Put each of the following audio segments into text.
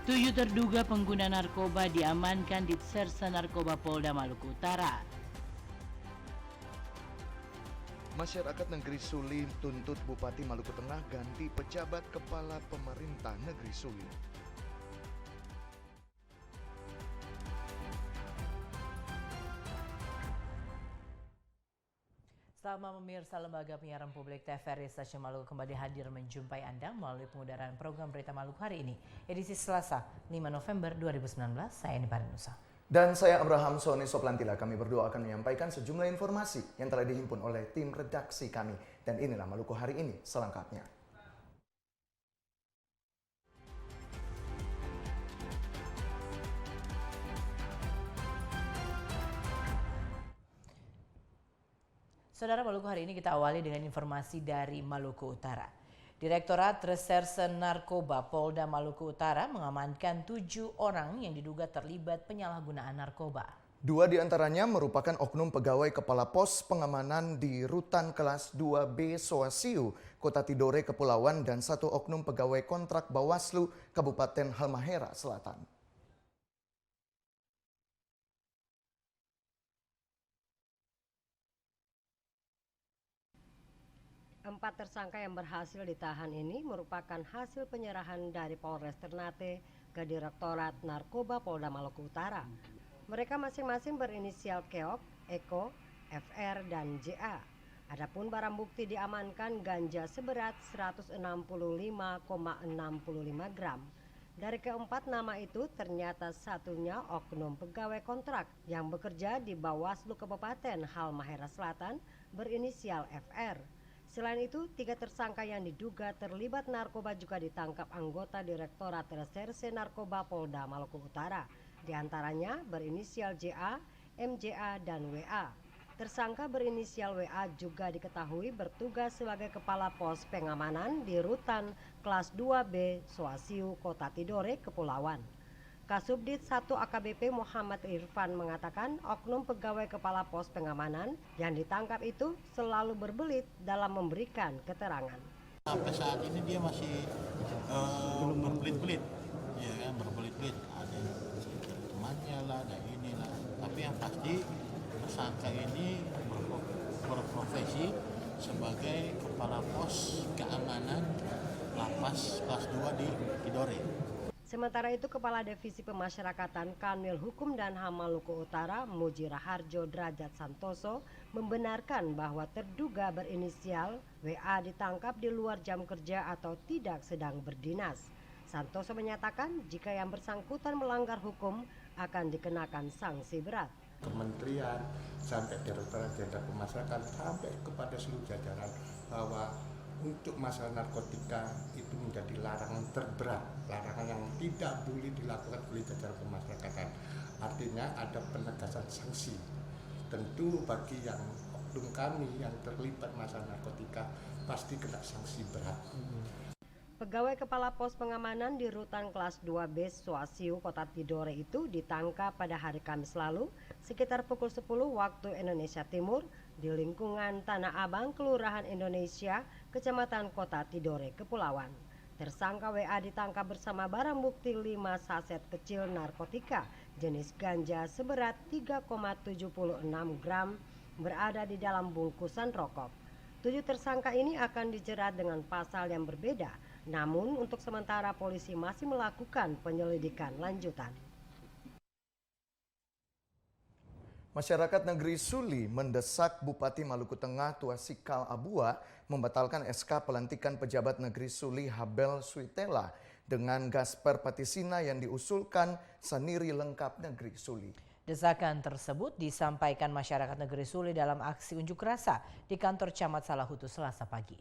Tujuh terduga pengguna narkoba diamankan di Serse Narkoba Polda Maluku Utara. Masyarakat Negeri Suli tuntut Bupati Maluku Tengah ganti pejabat kepala pemerintah Negeri Suli. Selamat pemirsa, Lembaga Penyiaran Publik TVRI Stasiun Maluku kembali hadir menjumpai Anda melalui pengudaran program Berita Maluku hari ini, edisi Selasa 5 November 2019. Saya Eni Parinusa. Dan saya Abraham Soni Soplantila. Kami berdua akan menyampaikan sejumlah informasi yang telah dihimpun oleh tim redaksi kami. Dan inilah Maluku hari ini selengkapnya. Saudara, Maluku hari ini kita awali dengan informasi dari Maluku Utara. Direktorat Reserse Narkoba Polda Maluku Utara mengamankan 7 orang yang diduga terlibat penyalahgunaan narkoba. 2 diantaranya merupakan oknum pegawai kepala pos pengamanan di Rutan Kelas 2B Soasiu, Kota Tidore, Kepulauan, dan 1 oknum pegawai kontrak Bawaslu Kabupaten Halmahera Selatan. Empat tersangka yang berhasil ditahan ini merupakan hasil penyerahan dari Polres Ternate ke Direktorat Narkoba Polda Maluku Utara. Mereka masing-masing berinisial Keok, Eko, FR, dan JA. Adapun barang bukti diamankan ganja seberat 165,65 gram. Dari keempat nama itu ternyata satunya oknum pegawai kontrak yang bekerja di Bawaslu Kabupaten Halmahera Selatan berinisial FR. Selain itu, 3 tersangka yang diduga terlibat narkoba juga ditangkap anggota Direktorat Reserse Narkoba Polda Maluku Utara. Di antaranya berinisial JA, MJA, dan WA. Tersangka berinisial WA juga diketahui bertugas sebagai kepala pos pengamanan di Rutan Kelas 2B Soasiu, Kota Tidore, Kepulauan. Kasubdit 1 AKBP Muhammad Irfan mengatakan oknum pegawai kepala pos pengamanan yang ditangkap itu selalu berbelit dalam memberikan keterangan. Sampai saat ini dia masih berbelit-belit, ya kan, berbelit-belit. Ada temannya lah, ada inilah. Tapi yang pasti tersangka ini berprofesi sebagai kepala pos keamanan lapas kelas 2 di Tidore. Sementara itu, Kepala Divisi Pemasyarakatan Kanwil Hukum dan HAM Maluku Utara, Muji Raharjo Derajat Santoso, membenarkan bahwa terduga berinisial WA ditangkap di luar jam kerja atau tidak sedang berdinas. Santoso menyatakan jika yang bersangkutan melanggar hukum akan dikenakan sanksi berat. Kementerian sampai Direktorat Jenderal Pemasyarakatan sampai kepada seluruh jajaran bahwa untuk masalah narkotika itu menjadi larangan terberat, larangan yang tidak boleh dilakukan oleh jajaran pemasyarakatan. Artinya ada penegasan sanksi. Tentu bagi yang oknum kami yang terlibat masalah narkotika pasti kena sanksi berat. Pegawai Kepala Pos Pengamanan di Rutan Kelas 2B Soasiu, Kota Tidore itu ditangkap pada hari Kamis lalu sekitar pukul 10 waktu Indonesia Timur di lingkungan Tanah Abang, Kelurahan Indonesia, Kecamatan Kota Tidore, Kepulauan. Tersangka WA ditangkap bersama barang bukti 5 saset kecil narkotika jenis ganja seberat 3,76 gram berada di dalam bungkusan rokok. 7 tersangka ini akan dijerat dengan pasal yang berbeda, namun untuk sementara polisi masih melakukan penyelidikan lanjutan. Masyarakat Negeri Suli mendesak Bupati Maluku Tengah Tuasikal Abua membatalkan SK pelantikan pejabat Negeri Suli Habel Suitela dengan Gasper Patisina yang diusulkan Saniri Lengkap Negeri Suli. Desakan tersebut disampaikan masyarakat Negeri Suli dalam aksi unjuk rasa di kantor Camat Salahutu Selasa pagi.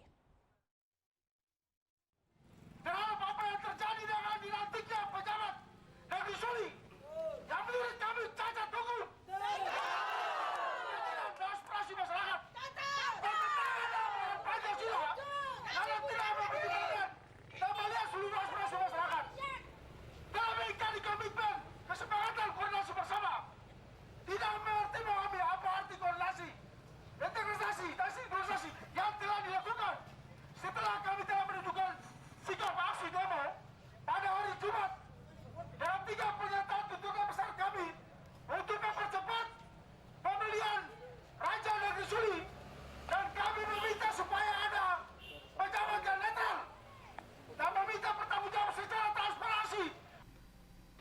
Terhadap apa yang terjadi dengan dilantiknya pejabat Negeri Suli yang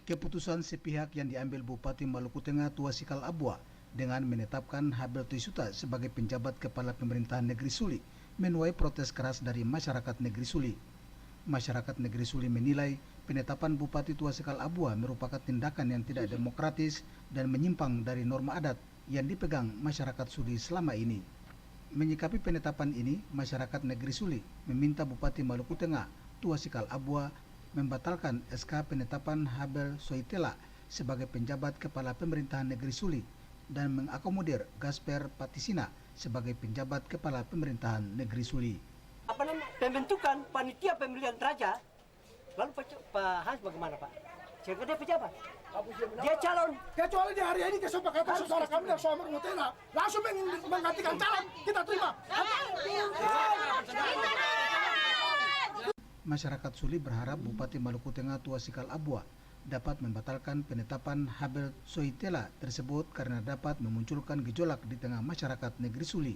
Keputusan sepihak yang diambil Bupati Maluku Tengah Tuasikal Abua dengan menetapkan Habel Tuisuta sebagai penjabat kepala pemerintahan negeri Suli menuai protes keras dari masyarakat negeri Suli. Masyarakat negeri Suli menilai penetapan Bupati Tuasikal Abua merupakan tindakan yang tidak demokratis dan menyimpang dari norma adat yang dipegang masyarakat Suli selama ini. Menyikapi penetapan ini, masyarakat negeri Suli meminta Bupati Maluku Tengah Tuasikal Abua membatalkan SK penetapan Habel Soitela sebagai penjabat kepala pemerintahan negeri Suli dan mengakomodir Gasper Patisina sebagai penjabat kepala pemerintahan negeri Suli. Pembentukan panitia pemilihan raja, lalu Pak Hans bagaimana Pak? Sehingga dia pejabat, dia calon. Kecuali di hari ini kesepakatan saudara kami yang Somar Mutena langsung menggantikan calon, kita terima. Masyarakat Suli berharap Bupati Maluku Tengah Tuasikal Abua dapat membatalkan penetapan Habel Soitela tersebut karena dapat memunculkan gejolak di tengah masyarakat negeri Suli.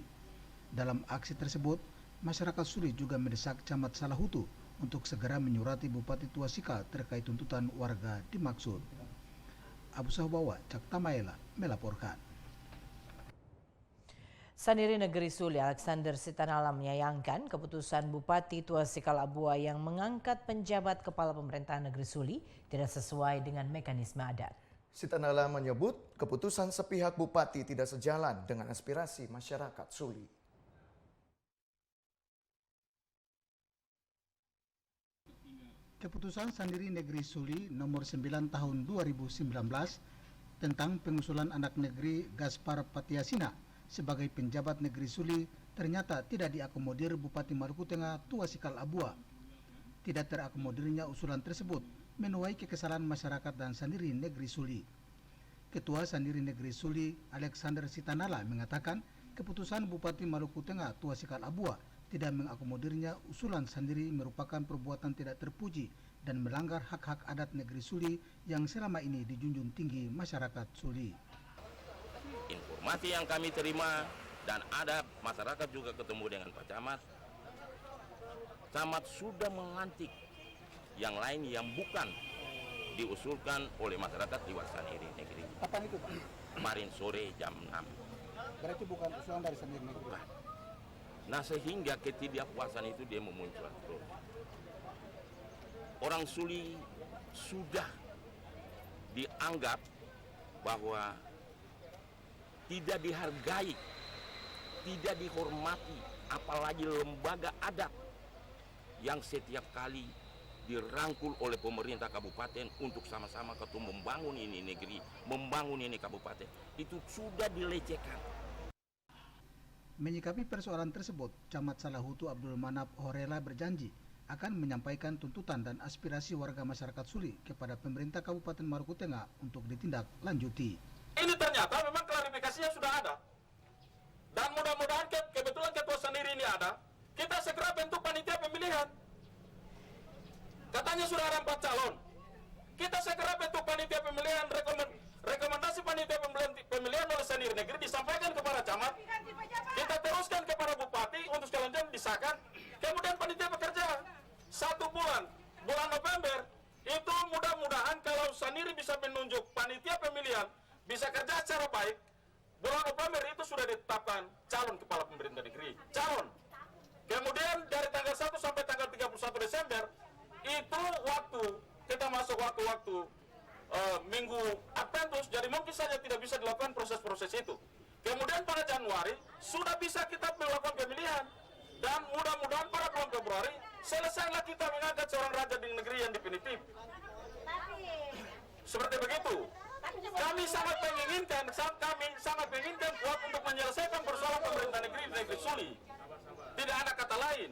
Dalam aksi tersebut, masyarakat Suli juga mendesak Camat Salahutu untuk segera menyurati Bupati Tuasikal terkait tuntutan warga dimaksud. Abu Sahbawa, Cak Tamaela melaporkan. Sandiri Negeri Suli Alexander Sitanala menyayangkan keputusan Bupati Tuasikal Abua yang mengangkat penjabat kepala pemerintahan Negeri Suli tidak sesuai dengan mekanisme adat. Sitanala menyebut keputusan sepihak Bupati tidak sejalan dengan aspirasi masyarakat Suli. Keputusan Sandiri Negeri Suli nomor 9 tahun 2019 tentang pengusulan anak negeri Gaspar Patiasina sebagai penjabat negeri Suli ternyata tidak diakomodir Bupati Maluku Tengah Tuasikal Abua. Tidak terakomodirnya usulan tersebut menuai kekesalan masyarakat dan Sandiri Negeri Suli. Ketua Sandiri Negeri Suli Alexander Sitanala mengatakan keputusan Bupati Maluku Tengah Tuasikal Abua tidak mengakomodirnya usulan Sandiri merupakan perbuatan tidak terpuji dan melanggar hak-hak adat negeri Suli yang selama ini dijunjung tinggi masyarakat Suli. Informasi yang kami terima dan ada masyarakat juga ketemu dengan Pak Camat. Camat sudah melantik yang lain yang bukan diusulkan oleh masyarakat di Sandiri Negeri. Kapan itu Pak? Kemarin sore jam 6. Berarti bukan usulan dari Sandiri Negeri? Bukan. Nah sehingga ketidakpuasan itu dia memunculkan terus. Orang Suli sudah dianggap bahwa tidak dihargai, tidak dihormati, apalagi lembaga adat yang setiap kali dirangkul oleh pemerintah kabupaten untuk sama-sama ketemu membangun ini negeri, membangun ini kabupaten, itu sudah dilecehkan. Menyikapi persoalan tersebut, Camat Salahutu Abdul Manap Horela berjanji akan menyampaikan tuntutan dan aspirasi warga masyarakat Suli kepada pemerintah Kabupaten Maluku Tengah untuk ditindaklanjuti. Ini ternyata memang klarifikasinya sudah ada. Dan mudah-mudahan kebetulan ketua Sandiri ini ada, kita segera bentuk panitia pemilihan. Katanya sudah ada 4 calon. Kita segera bentuk panitia pemilihan, rekomendasi panitia pemilihan oleh Sandiri Negeri disampaikan kepada camat. Kita teruskan kepada bupati untuk sekalian disahkan. Kemudian panitia bekerja 1 bulan, bulan November, itu mudah-mudahan kalau Sandiri bisa menunjuk panitia pemilihan, bisa kerja secara baik, bulan November itu sudah ditetapkan calon kepala pemerintah negeri, calon. Kemudian dari tanggal 1 sampai tanggal 31 Desember, itu waktu, kita masuk waktu-waktu minggu Adventus, jadi mungkin saja tidak bisa dilakukan proses-proses itu. Kemudian pada Januari, sudah bisa kita melakukan pemilihan. Dan mudah-mudahan pada bulan Februari, selesailah kita mengangkat seorang raja di negeri yang definitif. Seperti begitu. Kami sangat menginginkan kuat untuk menyelesaikan persoalan pemerintah negeri di negeri Suli. Tidak ada kata lain.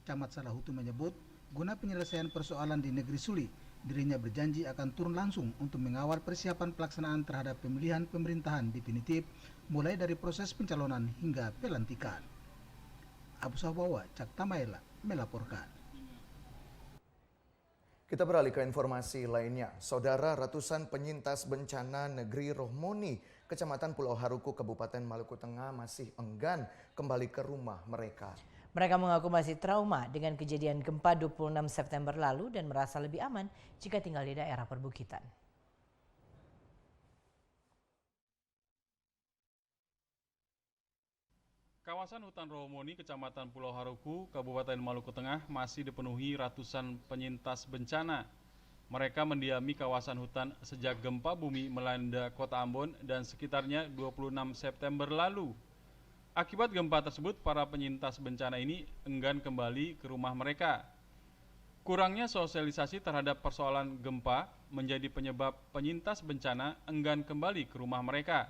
Camat Salahutu menyebut, guna penyelesaian persoalan di negeri Suli, dirinya berjanji akan turun langsung untuk mengawal persiapan pelaksanaan terhadap pemilihan pemerintahan definitif, mulai dari proses pencalonan hingga pelantikan. Abu Sahbawa, Cak Tamaela melaporkan. Kita beralih ke informasi lainnya. Saudara, ratusan penyintas bencana negeri Rohmoni, Kecamatan Pulau Haruku, Kabupaten Maluku Tengah masih enggan kembali ke rumah mereka. Mereka mengaku masih trauma dengan kejadian gempa 26 September lalu dan merasa lebih aman jika tinggal di daerah perbukitan. Kawasan hutan Rohomoni, Kecamatan Pulau Haruku, Kabupaten Maluku Tengah masih dipenuhi ratusan penyintas bencana. Mereka mendiami kawasan hutan sejak gempa bumi melanda kota Ambon dan sekitarnya 26 September lalu. Akibat gempa tersebut, para penyintas bencana ini enggan kembali ke rumah mereka. Kurangnya sosialisasi terhadap persoalan gempa menjadi penyebab penyintas bencana enggan kembali ke rumah mereka.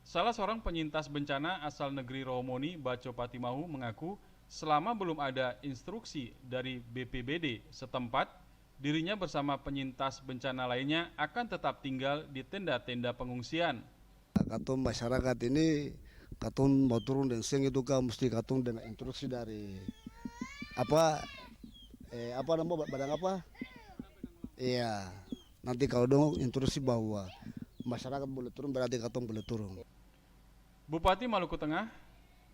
Salah seorang penyintas bencana asal negeri Rohomoni, Baco Patimahu, mengaku selama belum ada instruksi dari BPBD setempat, dirinya bersama penyintas bencana lainnya akan tetap tinggal di tenda-tenda pengungsian. Katong masyarakat ini, katong mau turun dan seng itu kan mesti katong dengan instruksi dari apa nama badan apa? Iya, nanti kalau dong instruksi bahwa masyarakat boleh turun berarti katong boleh turun. Bupati Maluku Tengah,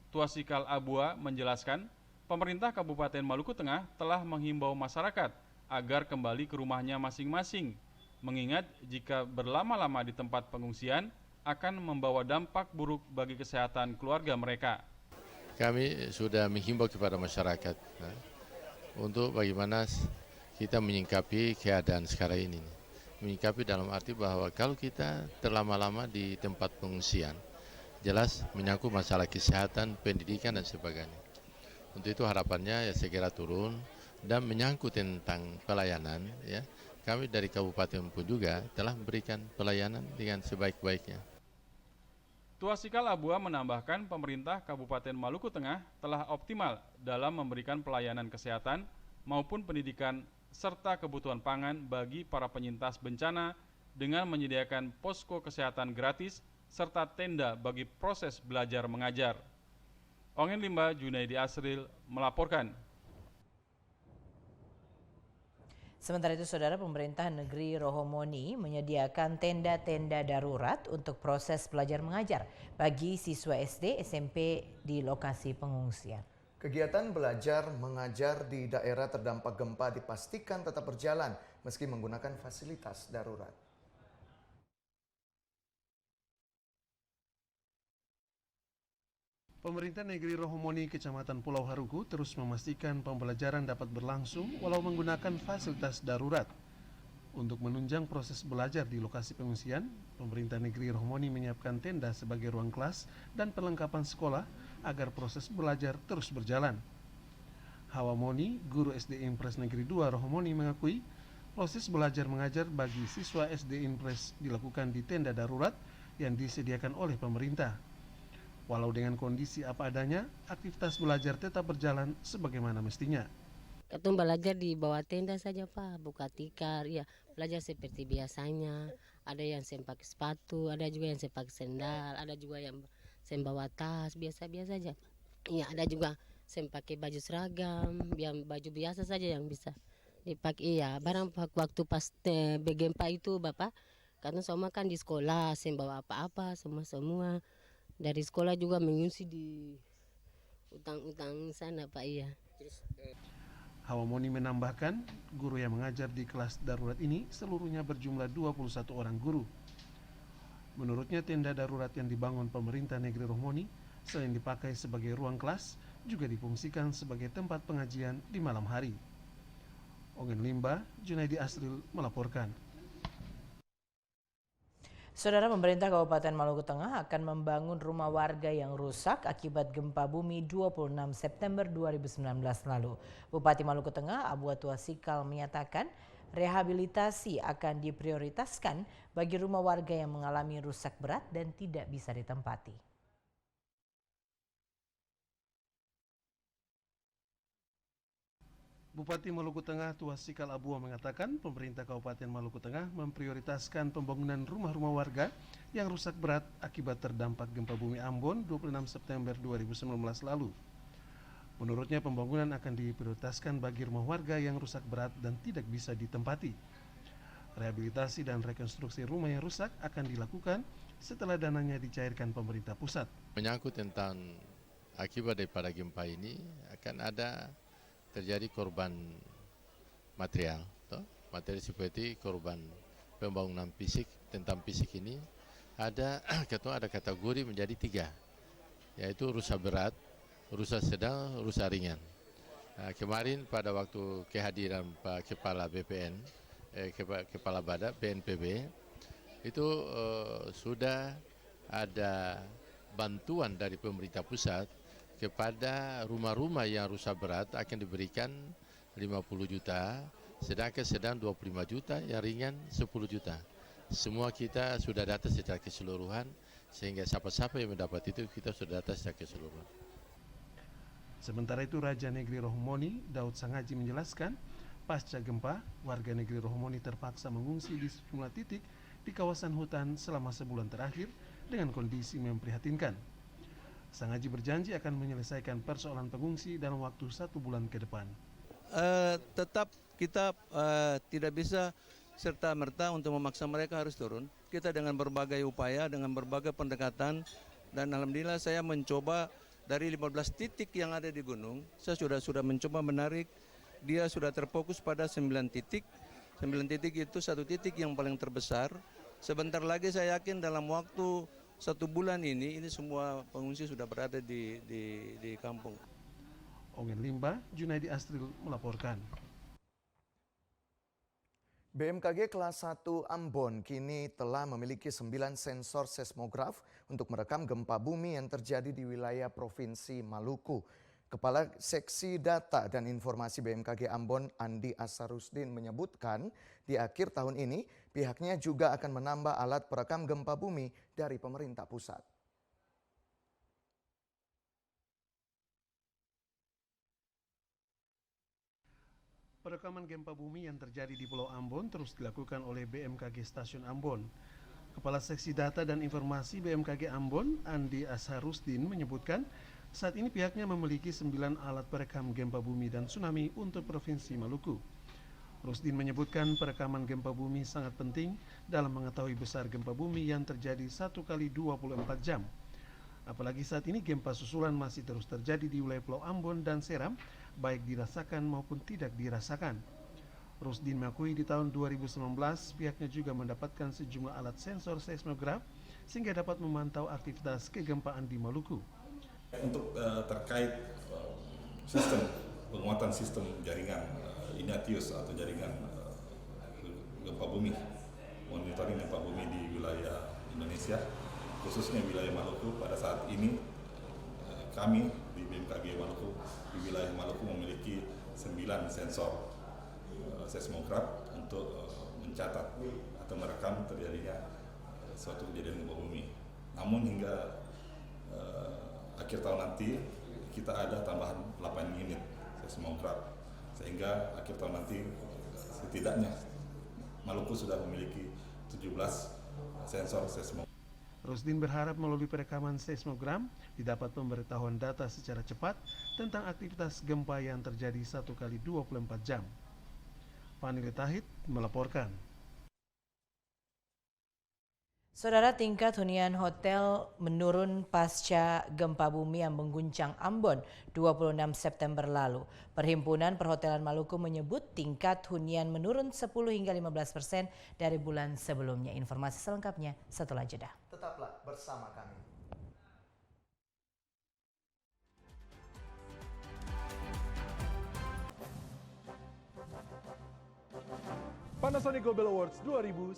Tuasikal Abua menjelaskan, pemerintah Kabupaten Maluku Tengah telah menghimbau masyarakat agar kembali ke rumahnya masing-masing, mengingat jika berlama-lama di tempat pengungsian akan membawa dampak buruk bagi kesehatan keluarga mereka. Kami sudah menghimbau kepada masyarakat untuk bagaimana kita menyikapi keadaan sekarang ini. Menyikapi dalam arti bahwa kalau kita terlama-lama di tempat pengungsian, jelas menyangkut masalah kesehatan, pendidikan dan sebagainya. Untuk itu harapannya ya segera turun dan menyangkut tentang pelayanan ya. Kami dari Kabupaten pun juga telah memberikan pelayanan dengan sebaik-baiknya. Tuasikal Abua menambahkan pemerintah Kabupaten Maluku Tengah telah optimal dalam memberikan pelayanan kesehatan maupun pendidikan serta kebutuhan pangan bagi para penyintas bencana dengan menyediakan posko kesehatan gratis serta tenda bagi proses belajar mengajar. Ongen Limba, Junaidi Asril melaporkan. Sementara itu, Saudara, pemerintah negeri Rohomoni menyediakan tenda-tenda darurat untuk proses belajar mengajar bagi siswa SD, SMP di lokasi pengungsian. Kegiatan belajar mengajar di daerah terdampak gempa dipastikan tetap berjalan meski menggunakan fasilitas darurat. Pemerintah negeri Rohomoni, Kecamatan Pulau Haruku terus memastikan pembelajaran dapat berlangsung walau menggunakan fasilitas darurat. Untuk menunjang proses belajar di lokasi pengungsian, pemerintah negeri Rohomoni menyiapkan tenda sebagai ruang kelas dan perlengkapan sekolah agar proses belajar terus berjalan. Hawa Moni, guru SD Impres Negeri 2 Rohomoni mengakui proses belajar mengajar bagi siswa SD Impres dilakukan di tenda darurat yang disediakan oleh pemerintah. Walau dengan kondisi apa adanya, aktivitas belajar tetap berjalan sebagaimana mestinya. Katong belajar di bawah tenda saja Pak, buka tikar, ya belajar seperti biasanya. Ada yang saya pakai sepatu, ada juga yang saya pakai sendal, ada juga yang saya bawa tas, biasa-biasa saja. Ya ada juga saya pakai baju seragam, yang baju biasa saja yang bisa dipakai. Ya barang waktu pas gempa itu Bapak, karena semua kan di sekolah, saya bawa apa-apa, semua. Dari sekolah juga mengungsi di utang-utang sana Pak, iya. Hawa Moni menambahkan, guru yang mengajar di kelas darurat ini seluruhnya berjumlah 21 orang guru. Menurutnya tenda darurat yang dibangun pemerintah negeri Rohomoni selain dipakai sebagai ruang kelas, juga difungsikan sebagai tempat pengajian di malam hari. Ongen Limba, Junaidi Asril melaporkan. Saudara, pemerintah Kabupaten Maluku Tengah akan membangun rumah warga yang rusak akibat gempa bumi 26 September 2019 lalu. Bupati Maluku Tengah, Abua Tuasikal menyatakan rehabilitasi akan diprioritaskan bagi rumah warga yang mengalami rusak berat dan tidak bisa ditempati. Bupati Maluku Tengah Tuasikal Abua mengatakan pemerintah Kabupaten Maluku Tengah memprioritaskan pembangunan rumah-rumah warga yang rusak berat akibat terdampak gempa bumi Ambon 26 September 2019 lalu. Menurutnya pembangunan akan diprioritaskan bagi rumah warga yang rusak berat dan tidak bisa ditempati. Rehabilitasi dan rekonstruksi rumah yang rusak akan dilakukan setelah dananya dicairkan pemerintah pusat. Menyangkut tentang akibat daripada gempa ini akan ada terjadi korban material, materi seperti korban pembangunan fisik. Tentang fisik ini ada kategori menjadi 3, yaitu rusak berat, rusak sedang, rusak ringan. Kemarin pada waktu kehadiran Pak Kepala BPN, Kepala Badak BNPB, itu sudah ada bantuan dari pemerintah pusat kepada rumah-rumah yang rusak berat akan diberikan 50 juta, sedangkan sedang 25 juta, yang ringan 10 juta. Semua kita sudah data secara keseluruhan, sehingga siapa-siapa yang mendapat itu kita sudah data secara keseluruhan. Sementara itu Raja Negeri Rohmoni, Daud Sangaji menjelaskan, pasca gempa, warga Negeri Rohmoni terpaksa mengungsi di sejumlah titik di kawasan hutan selama sebulan terakhir dengan kondisi memprihatinkan. Sangaji berjanji akan menyelesaikan persoalan pengungsi dalam waktu 1 bulan ke depan. Tetap kita tidak bisa serta-merta untuk memaksa mereka harus turun. Kita dengan berbagai upaya, dengan berbagai pendekatan, dan alhamdulillah saya mencoba dari 15 titik yang ada di gunung, saya sudah mencoba menarik, dia sudah terfokus pada 9 titik. 9 titik itu 1 titik yang paling terbesar. Sebentar lagi saya yakin dalam waktu 1 bulan ini semua pengungsi sudah berada di kampung. Ongen Limba, Junaidi Astril melaporkan. BMKG kelas 1 Ambon kini telah memiliki 9 sensor seismograf untuk merekam gempa bumi yang terjadi di wilayah Provinsi Maluku. Kepala Seksi Data dan Informasi BMKG Ambon, Andi Asarusdin, menyebutkan di akhir tahun ini pihaknya juga akan menambah alat perekam gempa bumi dari pemerintah pusat. Perekaman gempa bumi yang terjadi di Pulau Ambon terus dilakukan oleh BMKG Stasiun Ambon. Kepala Seksi Data dan Informasi BMKG Ambon, Andi Asharusdin, menyebutkan saat ini pihaknya memiliki 9 alat perekam gempa bumi dan tsunami untuk Provinsi Maluku. Rusdin menyebutkan perekaman gempa bumi sangat penting dalam mengetahui besar gempa bumi yang terjadi 1 kali 24 jam. Apalagi saat ini gempa susulan masih terus terjadi di wilayah Pulau Ambon dan Seram, baik dirasakan maupun tidak dirasakan. Rusdin mengakui di tahun 2019 pihaknya juga mendapatkan sejumlah alat sensor seismograf sehingga dapat memantau aktivitas kegempaan di Maluku. Untuk terkait sistem, penguatan sistem jaringan Ignatius atau jaringan gempa bumi, monitoring gempa bumi di wilayah Indonesia, khususnya wilayah Maluku, pada saat ini kami di BMKG Maluku, di wilayah Maluku memiliki 9 sensor seismograf untuk mencatat atau merekam terjadinya suatu kejadian gempa bumi. Namun hingga akhir tahun nanti kita ada tambahan 8 unit seismograf, sehingga akhir tahun nanti setidaknya Maluku sudah memiliki 17 sensor seismograf. Rusdin berharap melalui perekaman seismogram didapat pemberitahuan data secara cepat tentang aktivitas gempa yang terjadi 1 kali 24 jam. Fanil Tahid melaporkan. Saudara, tingkat hunian hotel menurun pasca gempa bumi yang mengguncang Ambon 26 September lalu. Perhimpunan Perhotelan Maluku menyebut tingkat hunian menurun 10 hingga 15% dari bulan sebelumnya. Informasi selengkapnya setelah jeda. Tetaplah bersama kami. Panasonic Global Awards 2019.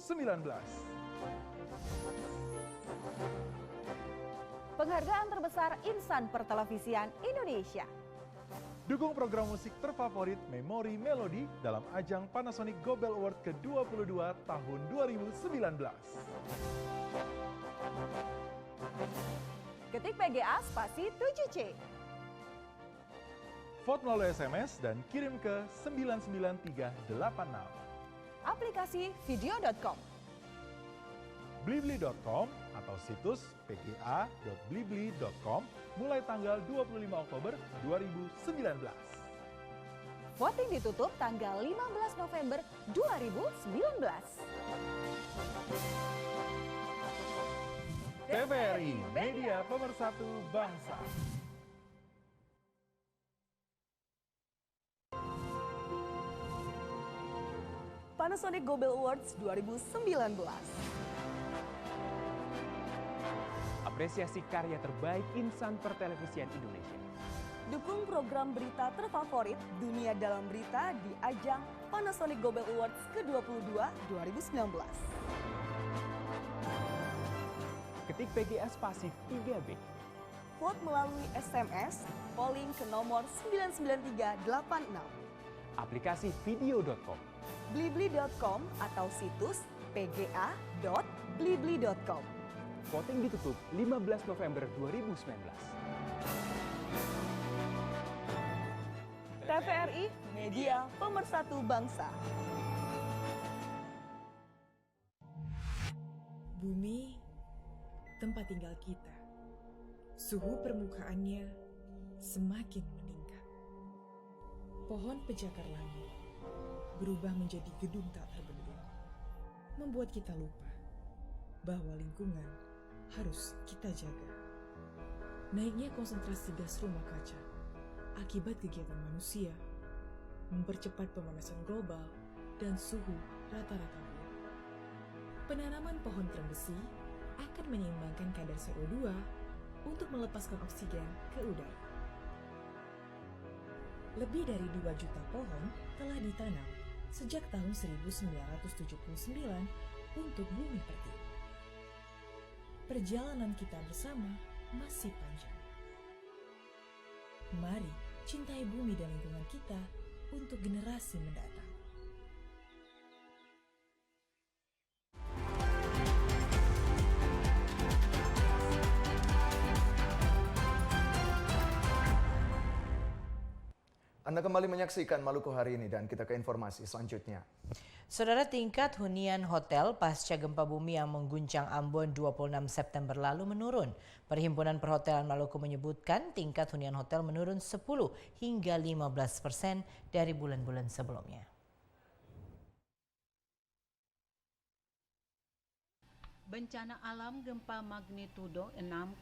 Penghargaan terbesar insan pertelevisian Indonesia. Dukung program musik terfavorit Memori Melody dalam ajang Panasonic Global Award ke-22 tahun 2019. Ketik PGA spasi 7C. Vote melalui SMS dan kirim ke 99386. Aplikasi video.com. Blibli.com atau situs pga.blibli.com mulai tanggal 25 Oktober 2019. Voting ditutup tanggal 15 November 2019. TVRI, media pemersatu bangsa. Panasonic Gobel Awards 2019. Apresiasi karya terbaik insan pertelevisian Indonesia. Dukung program berita terfavorit dunia dalam berita di ajang Panasonic Gobel Awards ke-22 2019. Ketik PGA spasi 3B. Vote melalui SMS, polling ke nomor 99386. Aplikasi video.com. Blibli.com atau situs pga.blibli.com. Voting ditutup 15 November 2019. TVRI, media pemersatu bangsa. Bumi, tempat tinggal kita. Suhu permukaannya semakin meningkat. Pohon pejakar langit berubah menjadi gedung tak terbendung, membuat kita lupa bahwa lingkungan harus kita jaga. Naiknya konsentrasi gas rumah kaca akibat kegiatan manusia mempercepat pemanasan global dan suhu rata-rata bumi. Penanaman pohon terembesi akan menyeimbangkan kadar CO2 untuk melepaskan oksigen ke udara. Lebih dari 2 juta pohon telah ditanam sejak tahun 1979 untuk bumi pertiwi. Perjalanan kita bersama masih panjang. Mari cintai bumi dan lingkungan kita untuk generasi mendatang. Anda kembali menyaksikan Maluku Hari Ini dan kita ke informasi selanjutnya. Saudara, tingkat hunian hotel pasca gempa bumi yang mengguncang Ambon 26 September lalu menurun. Perhimpunan Perhotelan Maluku menyebutkan tingkat hunian hotel menurun 10 hingga 15% dari bulan-bulan sebelumnya. Bencana alam gempa magnitudo 6,5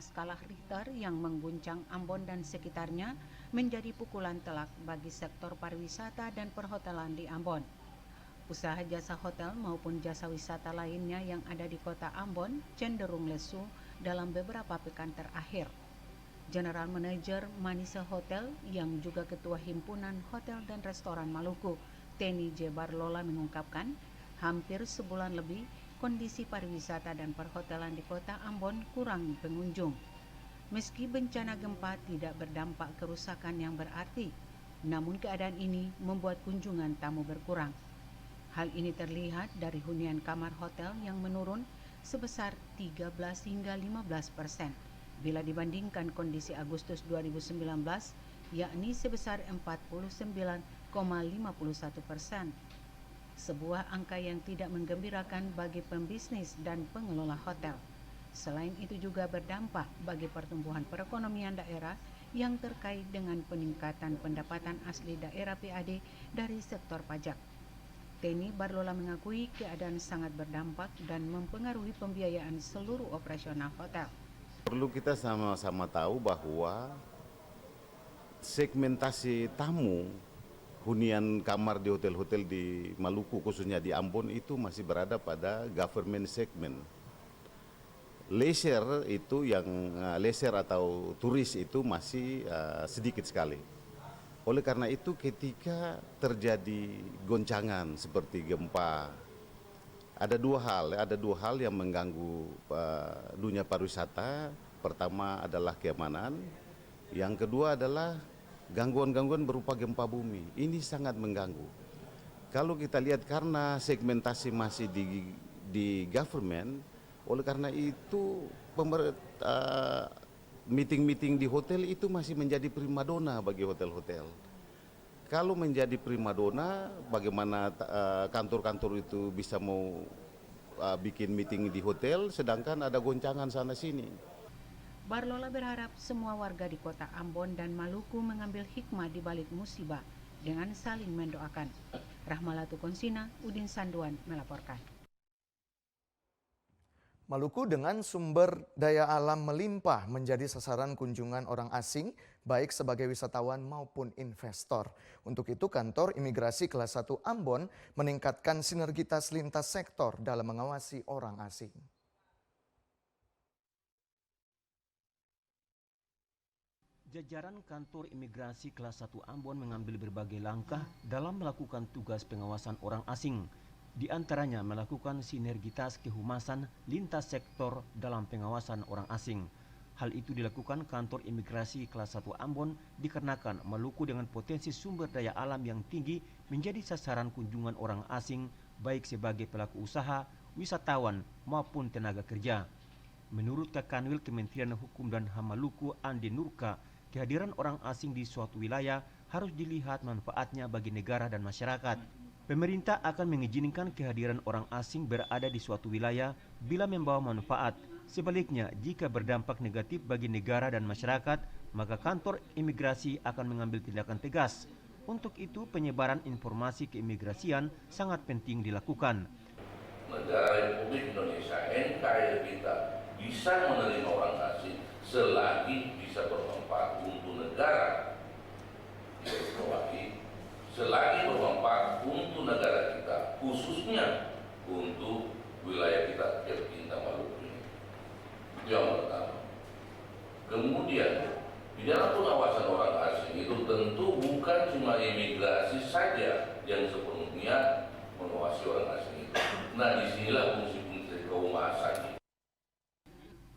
skala Richter yang mengguncang Ambon dan sekitarnya menjadi pukulan telak bagi sektor pariwisata dan perhotelan di Ambon. Usaha jasa hotel maupun jasa wisata lainnya yang ada di kota Ambon cenderung lesu dalam beberapa pekan terakhir. General Manager Manisa Hotel yang juga Ketua Himpunan Hotel dan Restoran Maluku, Teni J. Barlola mengungkapkan, hampir sebulan lebih kondisi pariwisata dan perhotelan di kota Ambon kurang pengunjung. Meski bencana gempa tidak berdampak kerusakan yang berarti, namun keadaan ini membuat kunjungan tamu berkurang. Hal ini terlihat dari hunian kamar hotel yang menurun sebesar 13 hingga 15% bila dibandingkan kondisi Agustus 2019, yakni sebesar 49,51%. Sebuah angka yang tidak menggembirakan bagi pembisnis dan pengelola hotel. Selain itu juga berdampak bagi pertumbuhan perekonomian daerah yang terkait dengan peningkatan pendapatan asli daerah PAD dari sektor pajak. Teni Barlola mengakui keadaan sangat berdampak dan mempengaruhi pembiayaan seluruh operasional hotel. Perlu kita sama-sama tahu bahwa segmentasi tamu hunian kamar di hotel-hotel di Maluku, khususnya di Ambon, itu masih berada pada government segment. Leisure itu yang leisure atau turis itu masih sedikit sekali. Oleh karena itu ketika terjadi goncangan seperti gempa, ada dua hal yang mengganggu dunia pariwisata. Pertama adalah keamanan, yang kedua adalah gangguan-gangguan berupa gempa bumi. Ini sangat mengganggu. Kalau kita lihat karena segmentasi masih di government, oleh karena itu meeting-meeting di hotel itu masih menjadi primadona bagi hotel-hotel. Kalau menjadi primadona, bagaimana kantor-kantor itu bisa mau bikin meeting di hotel, sedangkan ada goncangan sana-sini. Barlola berharap semua warga di kota Ambon dan Maluku mengambil hikmah di balik musibah dengan saling mendoakan. Rahmalatu Konsina, Udin Sanduan melaporkan. Maluku dengan sumber daya alam melimpah menjadi sasaran kunjungan orang asing, baik sebagai wisatawan maupun investor. Untuk itu, Kantor Imigrasi Kelas 1 Ambon meningkatkan sinergitas lintas sektor dalam mengawasi orang asing. Jajaran Kantor Imigrasi Kelas 1 Ambon mengambil berbagai langkah dalam melakukan tugas pengawasan orang asing. Di antaranya melakukan sinergitas kehumasan lintas sektor dalam pengawasan orang asing. Hal itu dilakukan Kantor Imigrasi Kelas 1 Ambon dikarenakan Maluku dengan potensi sumber daya alam yang tinggi menjadi sasaran kunjungan orang asing baik sebagai pelaku usaha, wisatawan maupun tenaga kerja. Menurut Kakanwil Kementerian Hukum dan HAM Maluku Andi Nurka, kehadiran orang asing di suatu wilayah harus dilihat manfaatnya bagi negara dan masyarakat. Pemerintah akan mengizinkan kehadiran orang asing berada di suatu wilayah bila membawa manfaat. Sebaliknya, jika berdampak negatif bagi negara dan masyarakat, maka Kantor Imigrasi akan mengambil tindakan tegas. Untuk itu, penyebaran informasi keimigrasian sangat penting dilakukan. Negara Republik Indonesia, NKRI kita bisa menerima orang asing selagi bisa bermanfaat untuk negara. Selagi bermanfaat untuk negara kita, khususnya untuk wilayah kita tercinta Maluku ini. Itu yang pertama. Kemudian, di dalam pengawasan orang asing itu tentu bukan cuma imigrasi saja yang sepenuhnya mengawasi orang asing itu. Nah, disinilah fungsi-fungsi kehumasan.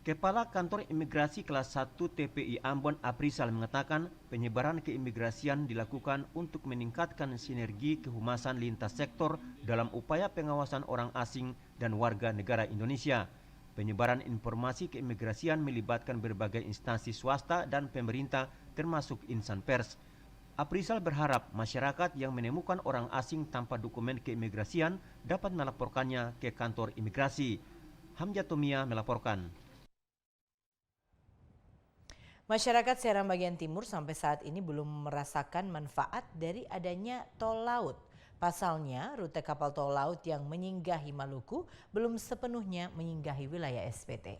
Kepala Kantor Imigrasi Kelas 1 TPI Ambon Aprisal mengatakan penyebaran keimigrasian dilakukan untuk meningkatkan sinergi kehumasan lintas sektor dalam upaya pengawasan orang asing dan warga negara Indonesia. Penyebaran informasi keimigrasian melibatkan berbagai instansi swasta dan pemerintah termasuk insan pers. Aprisal berharap masyarakat yang menemukan orang asing tanpa dokumen keimigrasian dapat melaporkannya ke Kantor Imigrasi. Hamjatomia melaporkan. Masyarakat Seram bagian timur sampai saat ini belum merasakan manfaat dari adanya tol laut. Pasalnya, rute kapal tol laut yang menyinggahi Maluku belum sepenuhnya menyinggahi wilayah SPT.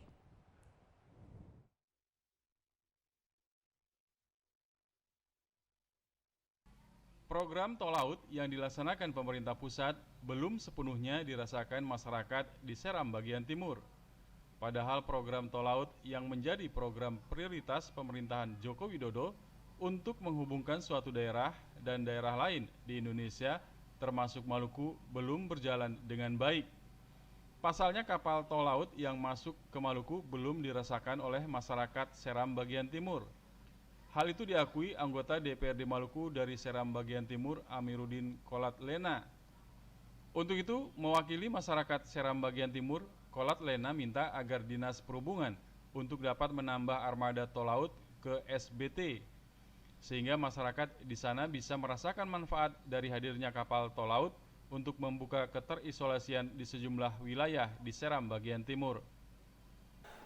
Program tol laut yang dilaksanakan pemerintah pusat belum sepenuhnya dirasakan masyarakat di Seram bagian timur. Padahal program tol laut yang menjadi program prioritas pemerintahan Joko Widodo untuk menghubungkan suatu daerah dan daerah lain di Indonesia termasuk Maluku belum berjalan dengan baik. Pasalnya kapal tol laut yang masuk ke Maluku belum dirasakan oleh masyarakat Seram bagian timur. Hal itu diakui anggota DPRD Maluku dari Seram bagian timur Amiruddin Kolat Lena. Untuk itu, mewakili masyarakat Seram bagian timur, Kolat Lena minta agar Dinas Perhubungan untuk dapat menambah armada tol laut ke SBT, sehingga masyarakat di sana bisa merasakan manfaat dari hadirnya kapal tol laut untuk membuka keterisolasian di sejumlah wilayah di Seram bagian timur.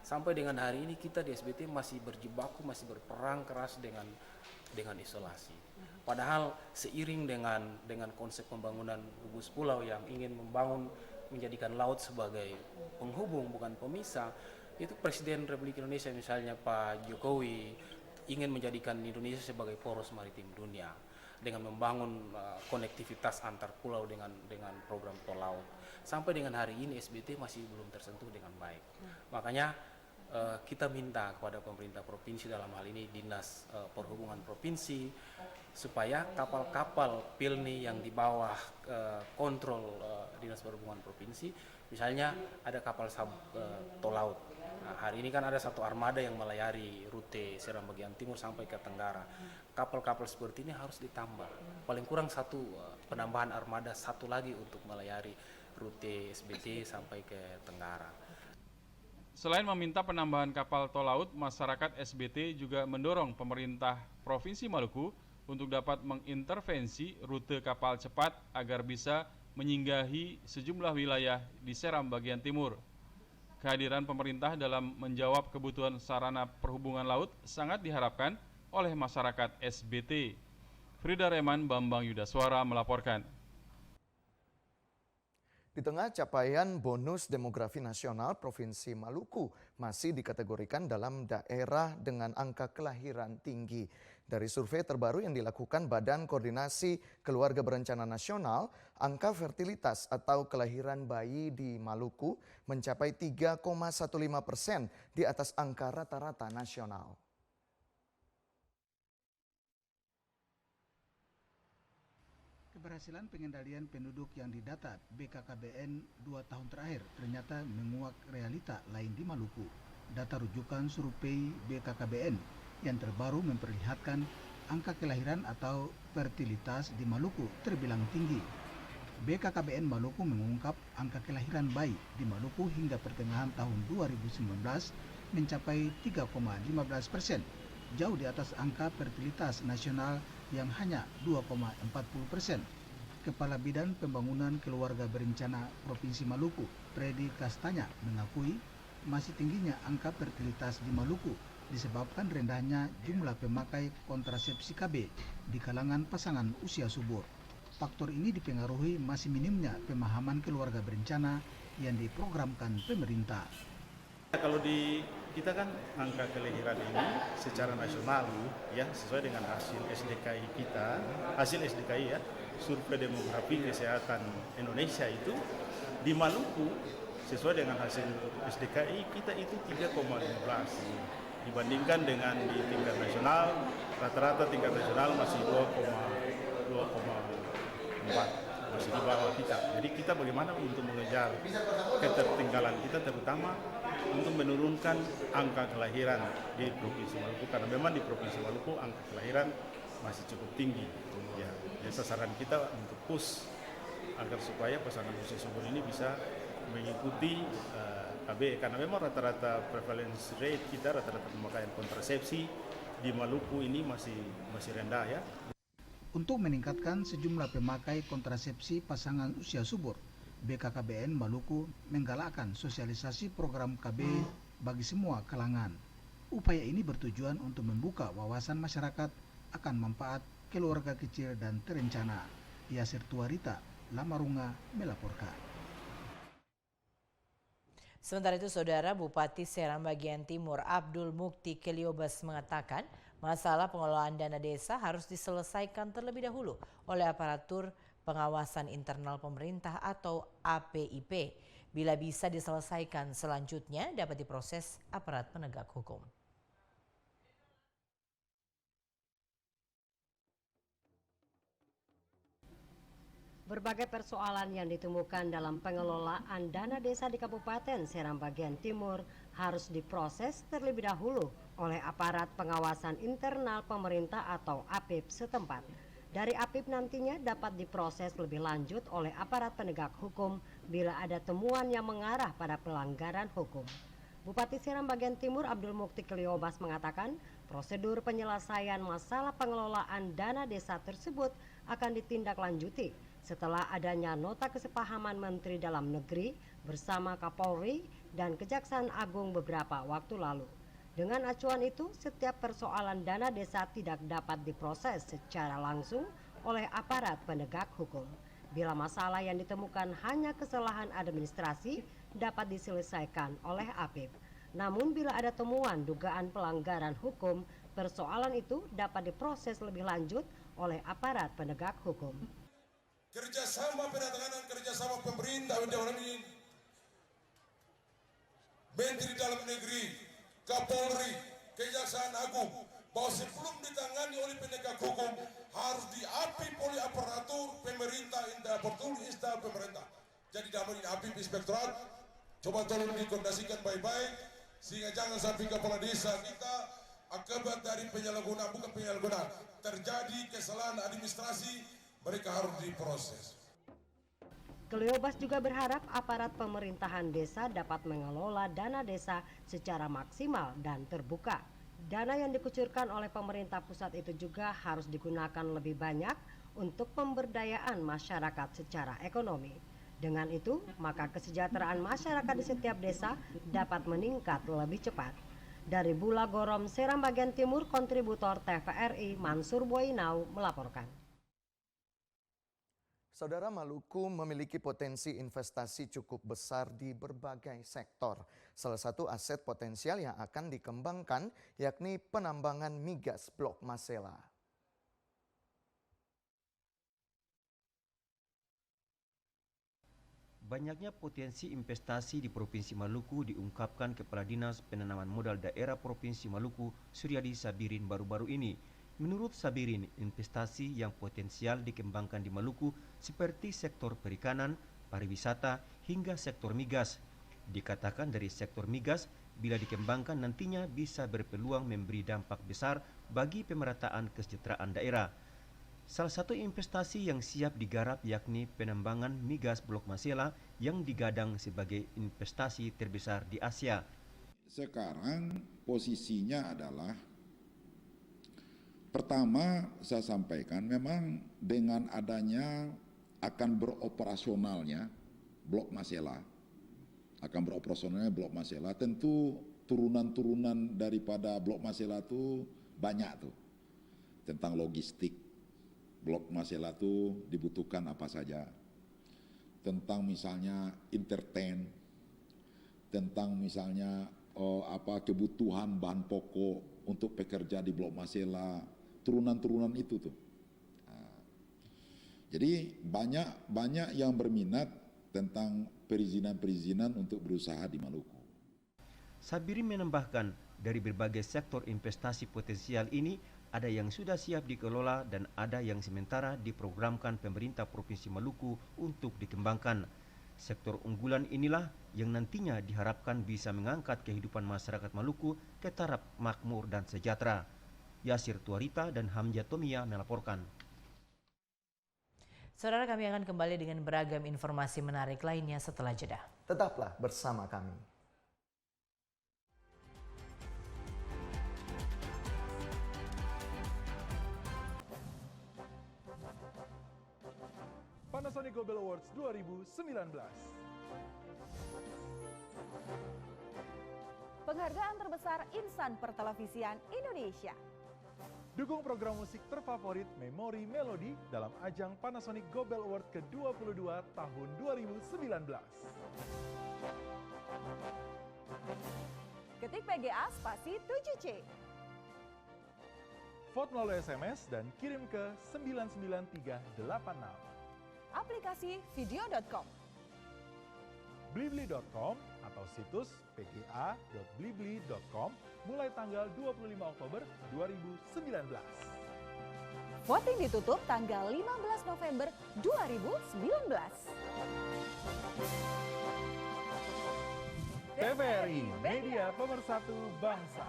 Sampai dengan hari ini kita di SBT masih berjibaku, masih berperang keras dengan isolasi. Padahal seiring dengan konsep pembangunan gugus pulau yang ingin menjadikan laut sebagai penghubung bukan pemisah, itu Presiden Republik Indonesia misalnya Pak Jokowi ingin menjadikan Indonesia sebagai poros maritim dunia dengan membangun konektivitas antar pulau dengan program tol laut. Sampai dengan hari ini SBT masih belum tersentuh dengan baik. Makanya kita minta kepada pemerintah provinsi, dalam hal ini Dinas Perhubungan Provinsi, supaya kapal-kapal PILNI yang di bawah kontrol Dinas Perhubungan Provinsi, misalnya ada kapal tol laut. Nah, hari ini kan ada satu armada yang melayari rute Seram bagian timur sampai ke Tenggara. Kapal-kapal seperti ini harus ditambah. Paling kurang satu penambahan armada satu lagi untuk melayari rute SBT sampai ke Tenggara. Selain meminta penambahan kapal tol laut, masyarakat SBT juga mendorong pemerintah Provinsi Maluku untuk dapat mengintervensi rute kapal cepat agar bisa menyinggahi sejumlah wilayah di Seram bagian timur. Kehadiran pemerintah dalam menjawab kebutuhan sarana perhubungan laut sangat diharapkan oleh masyarakat SBT. Frida Reman, Bambang Yudaswara melaporkan. Di tengah capaian bonus demografi nasional, Provinsi Maluku masih dikategorikan dalam daerah dengan angka kelahiran tinggi. Dari survei terbaru yang dilakukan Badan Koordinasi Keluarga Berencana Nasional, angka fertilitas atau kelahiran bayi di Maluku mencapai 3,15% di atas angka rata-rata nasional. Keberhasilan pengendalian penduduk yang didata BKKBN 2 tahun terakhir ternyata menguak realita lain di Maluku. Data rujukan survei BKKBN yang terbaru memperlihatkan angka kelahiran atau fertilitas di Maluku terbilang tinggi. BKKBN Maluku mengungkap angka kelahiran bayi di Maluku hingga pertengahan tahun 2019 mencapai 3,15%, jauh di atas angka fertilitas nasional yang hanya 2,40%. Kepala Bidang Pembangunan Keluarga Berencana Provinsi Maluku, Freddy Kastanya, mengakui masih tingginya angka fertilitas di Maluku disebabkan rendahnya jumlah pemakai kontrasepsi KB di kalangan pasangan usia subur. Faktor ini dipengaruhi masih minimnya pemahaman keluarga berencana yang diprogramkan pemerintah. Kalau di kita kan angka kelahiran ini secara nasional ya sesuai dengan hasil SDKI kita, hasil SDKI ya, survei demografi kesehatan Indonesia itu di Maluku sesuai dengan hasil SDKI kita itu 3,15 dibandingkan dengan di tingkat nasional rata-rata tingkat nasional masih 2,4 masih di bawah kita. Jadi kita bagaimana untuk mengejar ketertinggalan kita terutama untuk menurunkan angka kelahiran di Provinsi Maluku karena memang di Provinsi Maluku angka kelahiran masih cukup tinggi. Ya, sasaran kita untuk push agar supaya pasangan usia subur ini bisa mengikuti KB karena memang rata-rata prevalence rate kita rata-rata pemakaian kontrasepsi di Maluku ini masih rendah ya. Untuk meningkatkan sejumlah pemakai kontrasepsi pasangan usia subur, BKKBN Maluku menggalakkan sosialisasi program KB bagi semua kalangan. Upaya ini bertujuan untuk membuka wawasan masyarakat akan manfaat keluarga kecil dan terencana. Yasir Tuarita, Lamarunga melaporkan. Sementara itu, Saudara Bupati Seram Bagian Timur Abdul Mukti Keliobas mengatakan masalah pengelolaan dana desa harus diselesaikan terlebih dahulu oleh aparatur pengawasan internal pemerintah atau APIP. Bila bisa diselesaikan, selanjutnya dapat diproses aparat penegak hukum. Berbagai persoalan yang ditemukan dalam pengelolaan dana desa di Kabupaten Seram Bagian Timur harus diproses terlebih dahulu oleh aparat pengawasan internal pemerintah atau APIP setempat. Dari APIP nantinya dapat diproses lebih lanjut oleh aparat penegak hukum bila ada temuan yang mengarah pada pelanggaran hukum. Bupati Seram Bagian Timur Abdul Mukti Keliobas mengatakan prosedur penyelesaian masalah pengelolaan dana desa tersebut akan ditindaklanjuti setelah adanya nota kesepahaman Menteri Dalam Negeri bersama Kapolri dan Kejaksaan Agung beberapa waktu lalu. Dengan acuan itu, setiap persoalan dana desa tidak dapat diproses secara langsung oleh aparat penegak hukum. Bila masalah yang ditemukan hanya kesalahan administrasi, dapat diselesaikan oleh APIP. Namun bila ada temuan dugaan pelanggaran hukum, persoalan itu dapat diproses lebih lanjut oleh aparat penegak hukum. Kerjasama penanganan kerjasama pemerintah dalam ini, Menteri Dalam Negeri, Kapolri, Kejaksaan Agung, bahwa sebelum ditangani oleh penegak hukum harus diapip oleh aparatur pemerintah, aparatur instans pemerintah. Jadi dalam ini APIP Inspektorat, coba tolong dikoordinasikan baik-baik sehingga jangan sampai kepala desa kita akibat dari penyalahgunaan bukan penyalahgunaan terjadi kesalahan administrasi. Mereka harus diproses. Keliobas juga berharap aparat pemerintahan desa dapat mengelola dana desa secara maksimal dan terbuka. Dana yang dikucurkan oleh pemerintah pusat itu juga harus digunakan lebih banyak untuk pemberdayaan masyarakat secara ekonomi. Dengan itu, maka kesejahteraan masyarakat di setiap desa dapat meningkat lebih cepat. Dari Bula Gorom, Seram Bagian Timur, kontributor TVRI Mansur Boinau melaporkan. Saudara, Maluku memiliki potensi investasi cukup besar di berbagai sektor. Salah satu aset potensial yang akan dikembangkan yakni penambangan migas Blok Masela. Banyaknya potensi investasi di Provinsi Maluku diungkapkan Kepala Dinas Penanaman Modal Daerah Provinsi Maluku, Suryadi Sabirin baru-baru ini. Menurut Sabirin, investasi yang potensial dikembangkan di Maluku seperti sektor perikanan, pariwisata, hingga sektor migas. Dikatakan dari sektor migas, bila dikembangkan nantinya bisa berpeluang memberi dampak besar bagi pemerataan kesejahteraan daerah. Salah satu investasi yang siap digarap yakni penambangan migas Blok Masela yang digadang sebagai investasi terbesar di Asia. Sekarang posisinya adalah, pertama saya sampaikan memang dengan adanya akan beroperasionalnya Blok Masela, tentu turunan-turunan daripada Blok Masela itu banyak tuh, tentang logistik. Blok Masela itu dibutuhkan apa saja, tentang misalnya entertain, tentang misalnya kebutuhan bahan pokok untuk pekerja di Blok Masela, turunan-turunan itu tuh. Nah, jadi banyak yang berminat tentang perizinan-perizinan untuk berusaha di Maluku. Sabirin menambahkan, dari berbagai sektor investasi potensial ini ada yang sudah siap dikelola dan ada yang sementara diprogramkan pemerintah Provinsi Maluku untuk dikembangkan. Sektor unggulan inilah yang nantinya diharapkan bisa mengangkat kehidupan masyarakat Maluku ke taraf makmur dan sejahtera. Yasir Tuarita dan Hamzah Tomia melaporkan. Saudara, kami akan kembali dengan beragam informasi menarik lainnya setelah jeda. Tetaplah bersama kami. Panasonic Gobel Awards 2019. Penghargaan terbesar insan pertelevisian Indonesia. Dukung program musik terfavorit Memori Melodi dalam ajang Panasonic Gobel Award ke-22 tahun 2019. Ketik PGA spasi 7C. Vote melalui SMS dan kirim ke 99386. Aplikasi video.com, blibli.com atau situs pga.blibli.com mulai tanggal 25 Oktober 2019. Voting ditutup tanggal 15 November 2019. TVRI, media pemersatu bangsa.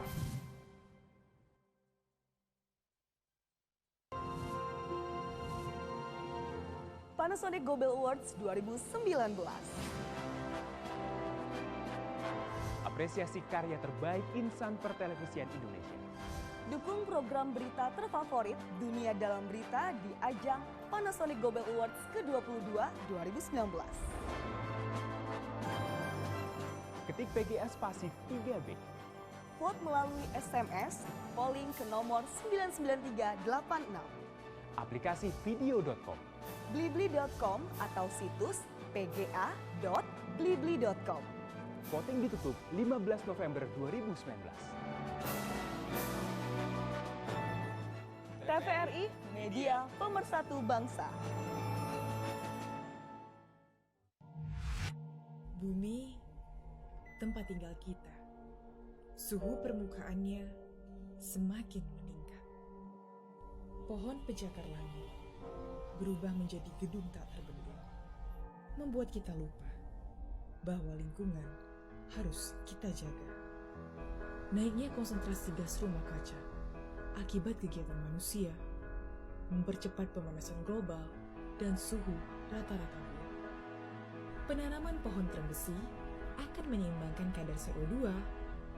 Panasonic Gobel Awards 2019. Apresiasi karya terbaik insan pertelevisian Indonesia. Dukung program berita terfavorit Dunia Dalam Berita di ajang Panasonic Gobel Awards ke-22 2019. Ketik PGA spasi 3B. Vote melalui SMS, polling ke nomor 99386. Aplikasi video.com, blibli.com atau situs pga.blibli.com. Voting ditutup 15 November 2019. TVRI, media pemersatu bangsa. Bumi, tempat tinggal kita. Suhu permukaannya semakin meningkat. Pohon pencakar langit berubah menjadi gedung tak terbendung, membuat kita lupa bahwa lingkungan harus kita jaga. Naiknya konsentrasi gas rumah kaca akibat kegiatan manusia mempercepat pemanasan global dan suhu rata-rata bumi. Penanaman pohon terembesi akan menyeimbangkan kadar CO2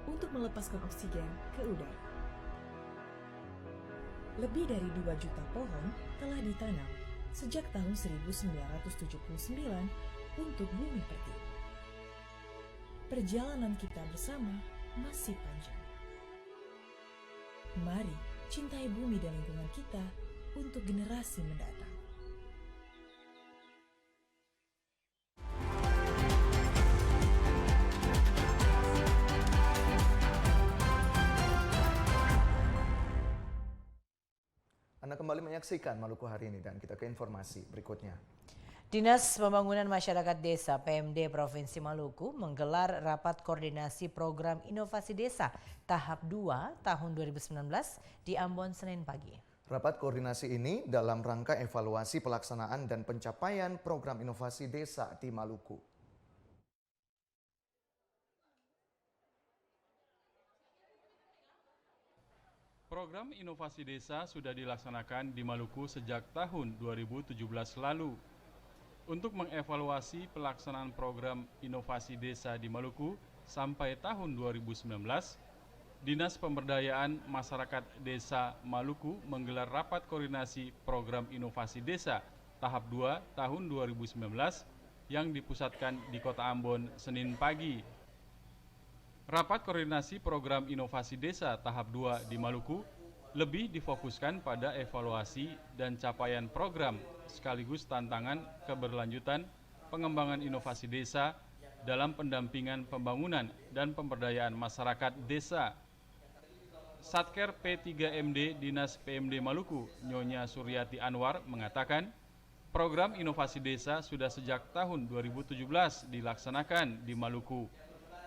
untuk melepaskan oksigen ke udara. Lebih dari 2 juta pohon telah ditanam sejak tahun 1979 untuk bumi pertiwi. Perjalanan kita bersama masih panjang. Mari cintai bumi dan lingkungan kita untuk generasi mendatang. Anda kembali menyaksikan Maluku Hari Ini dan kita ke informasi berikutnya. Dinas Pembangunan Masyarakat Desa PMD Provinsi Maluku menggelar rapat koordinasi program inovasi desa tahap 2 tahun 2019 di Ambon Senin pagi. Rapat koordinasi ini dalam rangka evaluasi pelaksanaan dan pencapaian program inovasi desa di Maluku. Program inovasi desa sudah dilaksanakan di Maluku sejak tahun 2017 lalu. Untuk mengevaluasi pelaksanaan program inovasi desa di Maluku sampai tahun 2019, Dinas Pemberdayaan Masyarakat Desa Maluku menggelar rapat koordinasi program inovasi desa tahap 2 tahun 2019 yang dipusatkan di Kota Ambon Senin pagi. Rapat koordinasi program inovasi desa tahap 2 di Maluku lebih difokuskan pada evaluasi dan capaian program sekaligus tantangan keberlanjutan pengembangan inovasi desa dalam pendampingan pembangunan dan pemberdayaan masyarakat desa. Satker P3MD Dinas PMD Maluku, Nyonya Suryati Anwar mengatakan, program inovasi desa sudah sejak tahun 2017 dilaksanakan di Maluku.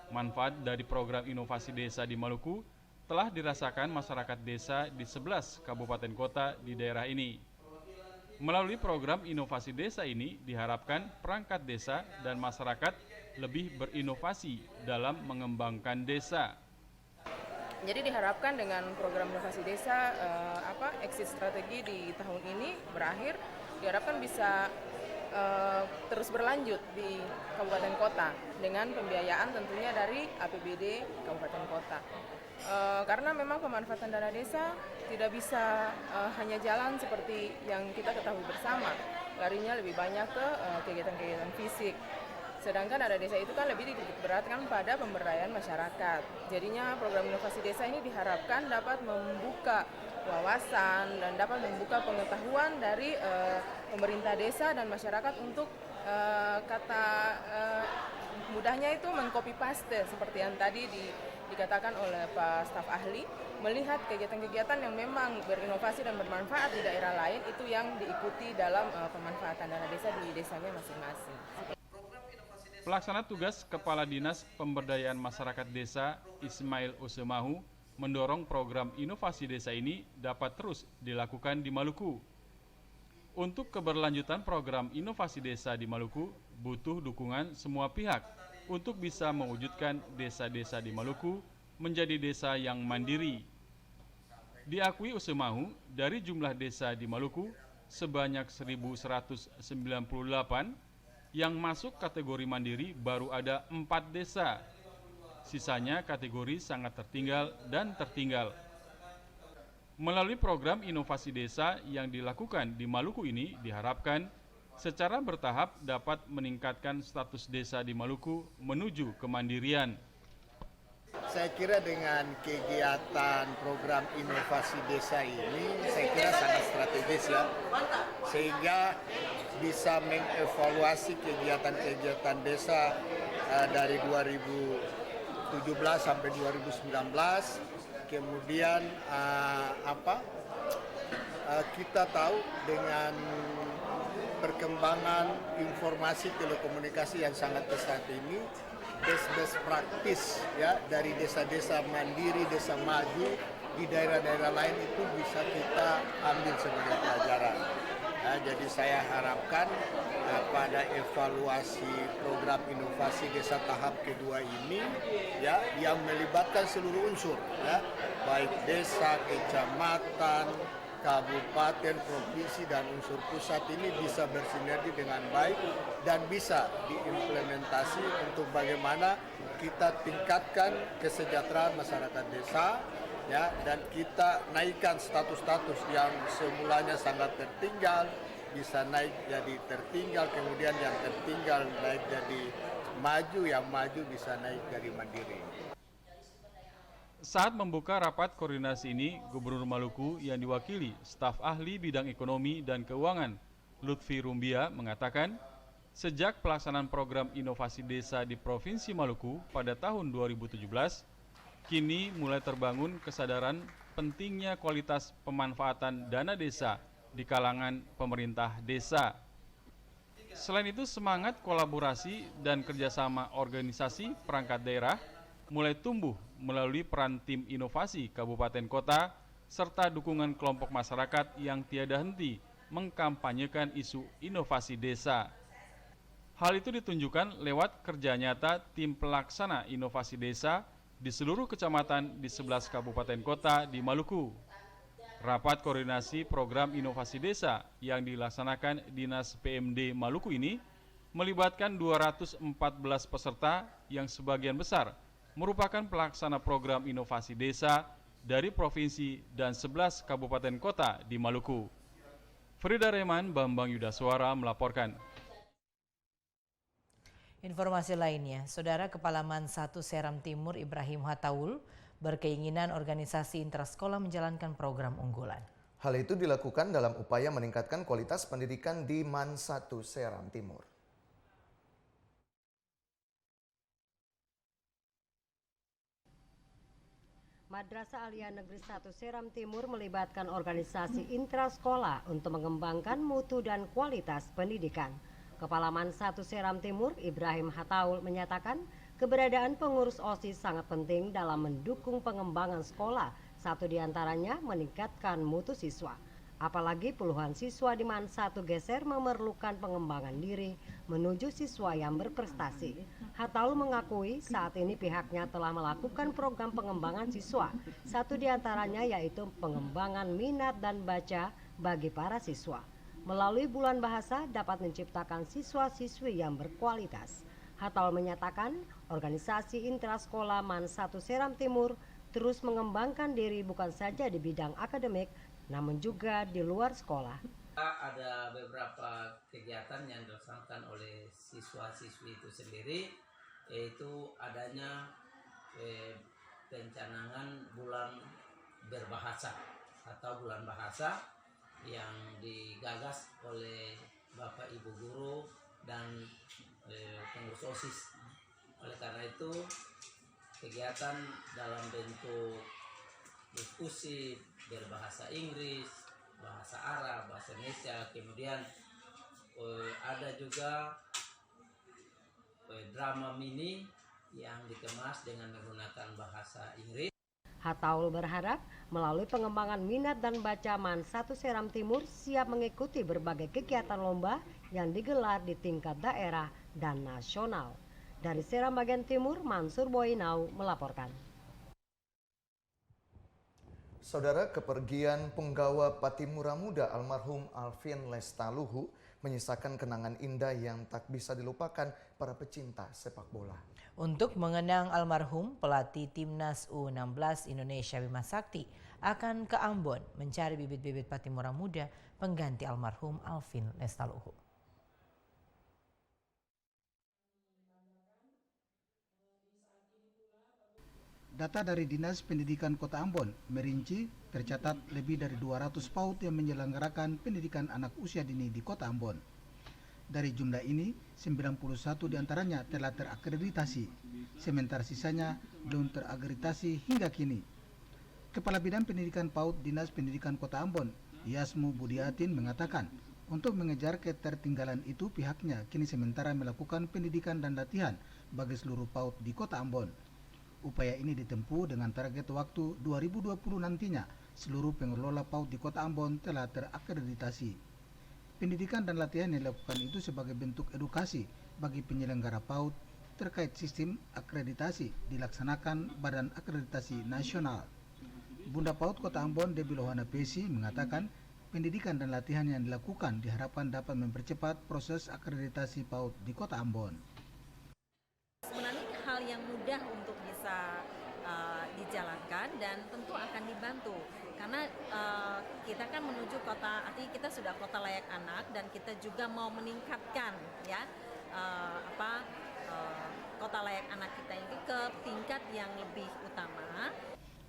Manfaat dari program inovasi desa di Maluku telah dirasakan masyarakat desa di 11 kabupaten kota di daerah ini. Melalui program inovasi desa ini diharapkan perangkat desa dan masyarakat lebih berinovasi dalam mengembangkan desa. Jadi diharapkan dengan program inovasi desa, exit strategi di tahun ini berakhir, diharapkan bisa terus berlanjut di kabupaten kota dengan pembiayaan tentunya dari APBD kabupaten kota. Karena memang pemanfaatan dana desa tidak bisa hanya jalan seperti yang kita ketahui bersama, larinya lebih banyak ke kegiatan-kegiatan fisik. Sedangkan dana desa itu kan lebih diberatkan pada pemberdayaan masyarakat. Jadinya program inovasi desa ini diharapkan dapat membuka wawasan dan dapat membuka pengetahuan dari pemerintah desa dan masyarakat untuk mudahnya itu mengcopy paste seperti yang tadi dikatakan oleh Pak staf ahli, melihat kegiatan-kegiatan yang memang berinovasi dan bermanfaat di daerah lain itu yang diikuti dalam pemanfaatan dana desa di desanya masing-masing. Pelaksana tugas Kepala Dinas Pemberdayaan Masyarakat Desa Ismail Usemahu mendorong program inovasi desa ini dapat terus dilakukan di Maluku. Untuk keberlanjutan program inovasi desa di Maluku butuh dukungan semua pihak untuk bisa mewujudkan desa-desa di Maluku menjadi desa yang mandiri. Diakui Usemahu, dari jumlah desa di Maluku sebanyak 1.198 yang masuk kategori mandiri baru ada 4 desa. Sisanya kategori sangat tertinggal dan tertinggal. Melalui program inovasi desa yang dilakukan di Maluku ini diharapkan secara bertahap dapat meningkatkan status desa di Maluku menuju kemandirian. Saya kira dengan kegiatan program inovasi desa ini saya kira sangat strategis ya, sehingga bisa mengevaluasi kegiatan-kegiatan desa dari 2017 sampai 2019. Kemudian kita tahu dengan perkembangan informasi telekomunikasi yang sangat pesat ini, best practice ya dari desa-desa mandiri, desa maju di daerah-daerah lain itu bisa kita ambil sebagai pelajaran. Jadi saya harapkan pada evaluasi program inovasi desa tahap kedua ini ya yang melibatkan seluruh unsur ya, baik desa, kecamatan, kabupaten, provinsi dan unsur pusat ini bisa bersinergi dengan baik dan bisa diimplementasi untuk bagaimana kita tingkatkan kesejahteraan masyarakat desa ya, dan kita naikkan status-status yang semulanya sangat tertinggal bisa naik jadi tertinggal, kemudian yang tertinggal naik jadi maju, yang maju bisa naik jadi mandiri. Saat membuka rapat koordinasi ini, Gubernur Maluku yang diwakili staf ahli bidang ekonomi dan keuangan Lutfi Rumbia mengatakan, sejak pelaksanaan program inovasi desa di Provinsi Maluku pada tahun 2017, kini mulai terbangun kesadaran pentingnya kualitas pemanfaatan dana desa di kalangan pemerintah desa. Selain itu, semangat kolaborasi dan kerjasama organisasi perangkat daerah mulai tumbuh melalui peran tim inovasi kabupaten kota serta dukungan kelompok masyarakat yang tiada henti mengkampanyekan isu inovasi desa. Hal itu ditunjukkan lewat kerja nyata tim pelaksana inovasi desa di seluruh kecamatan di 11 kabupaten kota di Maluku. Rapat koordinasi program inovasi desa yang dilaksanakan Dinas PMD Maluku ini melibatkan 214 peserta yang sebagian besar merupakan pelaksana program inovasi desa dari provinsi dan 11 kabupaten kota di Maluku. Frida Reman, Bambang Yudaswara melaporkan. Informasi lainnya, Saudara Kepala Man 1 Seram Timur Ibrahim Hataul berkeinginan organisasi intrasekolah menjalankan program unggulan. Hal itu dilakukan dalam upaya meningkatkan kualitas pendidikan di Man 1 Seram Timur. Madrasah Aliyah Negeri 1 Seram Timur melibatkan organisasi intrasekolah untuk mengembangkan mutu dan kualitas pendidikan. Kepala Man 1 Seram Timur Ibrahim Hataul menyatakan keberadaan pengurus OSIS sangat penting dalam mendukung pengembangan sekolah, satu diantaranya meningkatkan mutu siswa. Apalagi puluhan siswa di Man 1 Geser memerlukan pengembangan diri menuju siswa yang berprestasi. Hataul mengakui saat ini pihaknya telah melakukan program pengembangan siswa, satu diantaranya yaitu pengembangan minat dan baca bagi para siswa. Melalui bulan bahasa dapat menciptakan siswa-siswi yang berkualitas. Hataul menyatakan organisasi intrasekolah Man 1 Seram Timur terus mengembangkan diri bukan saja di bidang akademik, namun juga di luar sekolah. Ada beberapa kegiatan yang dilaksanakan oleh siswa-siswi itu sendiri, yaitu adanya pencanangan bulan berbahasa atau bulan bahasa yang digagas oleh Bapak Ibu Guru dan pengurus OSIS. Oleh karena itu, kegiatan dalam bentuk diskusi berbahasa Inggris, bahasa Arab, bahasa Indonesia, kemudian ada juga drama mini yang dikemas dengan menggunakan bahasa Inggris. Hataul berharap melalui pengembangan minat dan baca Man 1 Seram Timur siap mengikuti berbagai kegiatan lomba yang digelar di tingkat daerah dan nasional. Dari Seram bagian timur, Mansur Boinau melaporkan. Saudara, kepergian punggawa Patimura Muda almarhum Alvin Lestaluhu menyisakan kenangan indah yang tak bisa dilupakan para pecinta sepak bola. Untuk mengenang almarhum, pelatih Timnas U16 Indonesia Bima Sakti akan ke Ambon mencari bibit-bibit Patimura Muda pengganti almarhum Alvin Lestaluhu. Data dari Dinas Pendidikan Kota Ambon merinci tercatat lebih dari 200 PAUD yang menyelenggarakan pendidikan anak usia dini di Kota Ambon. Dari jumlah ini, 91 diantaranya telah terakreditasi, sementara sisanya belum terakreditasi hingga kini. Kepala Bidang Pendidikan PAUD Dinas Pendidikan Kota Ambon, Yasmu Budiatin mengatakan, untuk mengejar ketertinggalan itu pihaknya kini sementara melakukan pendidikan dan latihan bagi seluruh PAUD di Kota Ambon. Upaya ini ditempuh dengan target waktu 2020 nantinya seluruh pengelola PAUD di Kota Ambon telah terakreditasi. Pendidikan dan latihan yang dilakukan itu sebagai bentuk edukasi bagi penyelenggara PAUD terkait sistem akreditasi dilaksanakan Badan Akreditasi Nasional. Bunda PAUD Kota Ambon Debbie Lohana Pesi mengatakan pendidikan dan latihan yang dilakukan diharapkan dapat mempercepat proses akreditasi PAUD di Kota Ambon. Sebenarnya ini hal yang mudah untuk bisa dijalankan dan tentu akan dibantu karena kita kan menuju kota, artinya kita sudah kota layak anak dan kita juga mau meningkatkan ya kota layak anak kita ini ke tingkat yang lebih utama.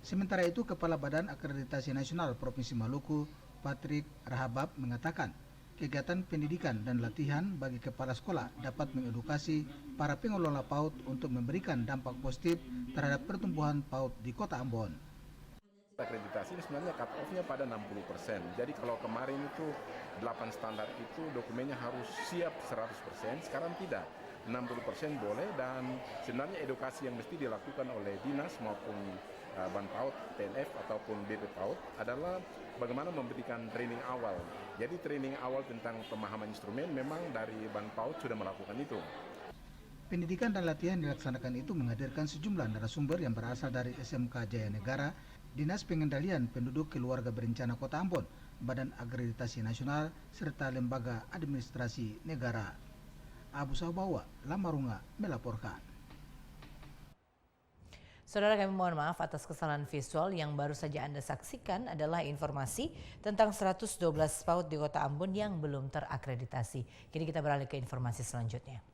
Sementara itu, Kepala Badan Akreditasi Nasional Provinsi Maluku, Patrick Rahabab mengatakan, kegiatan pendidikan dan latihan bagi kepala sekolah dapat mengedukasi para pengelola PAUD untuk memberikan dampak positif terhadap pertumbuhan PAUD di Kota Ambon. Akreditasi ini sebenarnya cut off-nya pada 60%. Jadi kalau kemarin itu 8 standar itu dokumennya harus siap 100%, sekarang tidak. 60% boleh, dan sebenarnya edukasi yang mesti dilakukan oleh dinas maupun Ban PAUD, TNF ataupun BP PAUD adalah bagaimana memberikan training awal. Jadi training awal tentang pemahaman instrumen memang dari Ban PAUD sudah melakukan itu. Pendidikan dan latihan dilaksanakan itu menghadirkan sejumlah narasumber yang berasal dari SMK Jaya Negara, Dinas Pengendalian Penduduk Keluarga Berencana Kota Ambon, Badan Akreditasi Nasional, serta Lembaga Administrasi Negara. Abu Sabawa, Lamarunga melaporkan. Saudara, kami mohon maaf atas kesalahan visual. Yang baru saja Anda saksikan adalah informasi tentang 112 PAUD di Kota Ambon yang belum terakreditasi. Kini kita beralih ke informasi selanjutnya.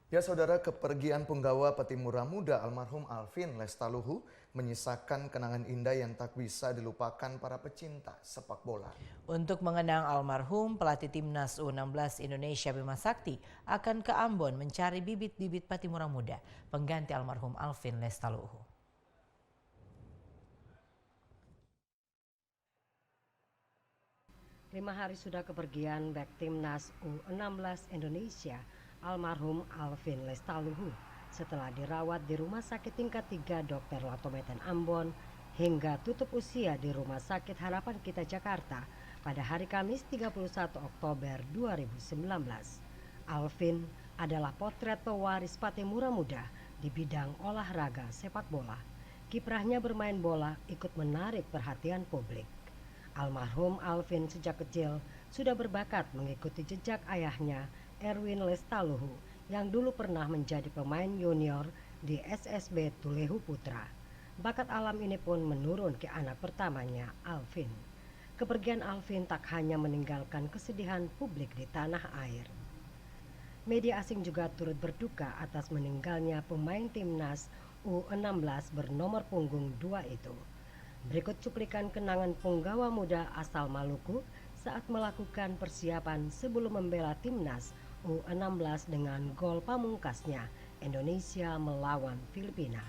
Ya saudara, kepergian punggawa Patimura Muda almarhum Alvin Lestaluhu menyisakan kenangan indah yang tak bisa dilupakan para pecinta sepak bola. Untuk mengenang almarhum, pelatih timnas U16 Indonesia Bima Sakti akan ke Ambon mencari bibit-bibit Patimura Muda pengganti almarhum Alvin Lestaluhu. Lima hari sudah kepergian bek timnas U16 Indonesia almarhum Alvin Lestaluhu setelah dirawat di Rumah Sakit Tingkat 3 Dr. Latomedan Ambon hingga tutup usia di Rumah Sakit Harapan Kita Jakarta pada hari Kamis 31 Oktober 2019. Alvin adalah potret pewaris Patimura Muda di bidang olahraga sepak bola. Kiprahnya bermain bola ikut menarik perhatian publik. Almarhum Alvin sejak kecil sudah berbakat mengikuti jejak ayahnya Erwin Lestaluhu yang dulu pernah menjadi pemain junior di SSB Tulehu Putra. Bakat alam ini pun menurun ke anak pertamanya, Alvin. Kepergian Alvin tak hanya meninggalkan kesedihan publik di tanah air. Media asing juga turut berduka atas meninggalnya pemain timnas U16 bernomor punggung 2 itu. Berikut cuplikan kenangan punggawa muda asal Maluku saat melakukan persiapan sebelum membela timnas U16 dengan gol pamungkasnya Indonesia melawan Filipina.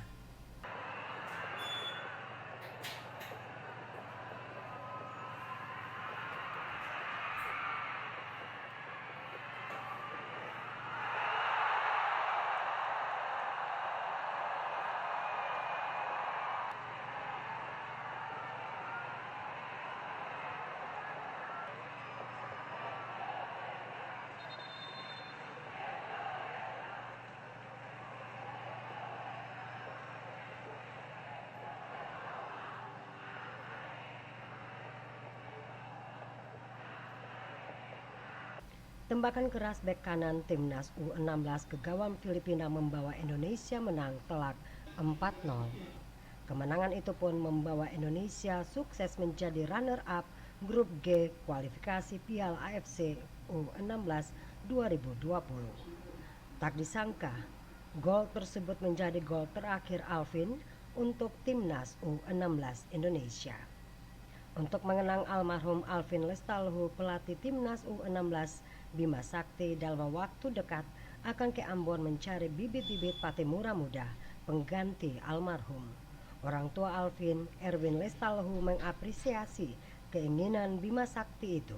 Tembakan keras bek kanan timnas U16 ke gawang Filipina membawa Indonesia menang telak 4-0. Kemenangan itu pun membawa Indonesia sukses menjadi runner-up grup G kualifikasi Piala AFC U16 2020. Tak disangka, gol tersebut menjadi gol terakhir Alvin untuk timnas U16 Indonesia. Untuk mengenang almarhum Alvin Lestaluhu, pelatih timnas U16 Bima Sakti dalam waktu dekat akan ke Ambon mencari bibit-bibit Patimura Muda pengganti almarhum. Orang tua Alvin, Erwin Lestaluhu, mengapresiasi keinginan Bima Sakti itu.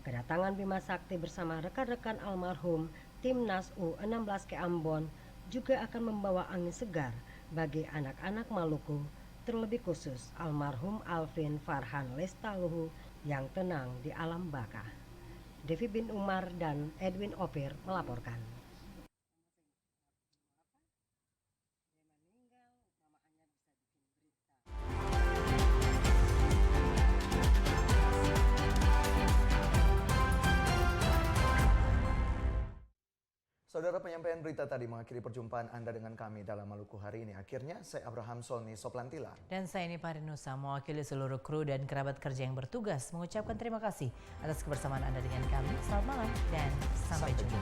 Kedatangan Bima Sakti bersama rekan-rekan almarhum timnas U16 ke Ambon juga akan membawa angin segar bagi anak-anak Maluku, terlebih khusus almarhum Alvin Farhan Lestaluhu yang tenang di alam baka. Devi bin Umar dan Edwin Opir melaporkan. Saudara, penyampaian berita tadi mengakhiri perjumpaan Anda dengan kami dalam Maluku hari ini. Akhirnya, saya Abraham Sony Soplantilar. Dan saya Nipah Rinusa, mewakili seluruh kru dan kerabat kerja yang bertugas, mengucapkan terima kasih atas kebersamaan Anda dengan kami. Selamat malam dan sampai jumpa.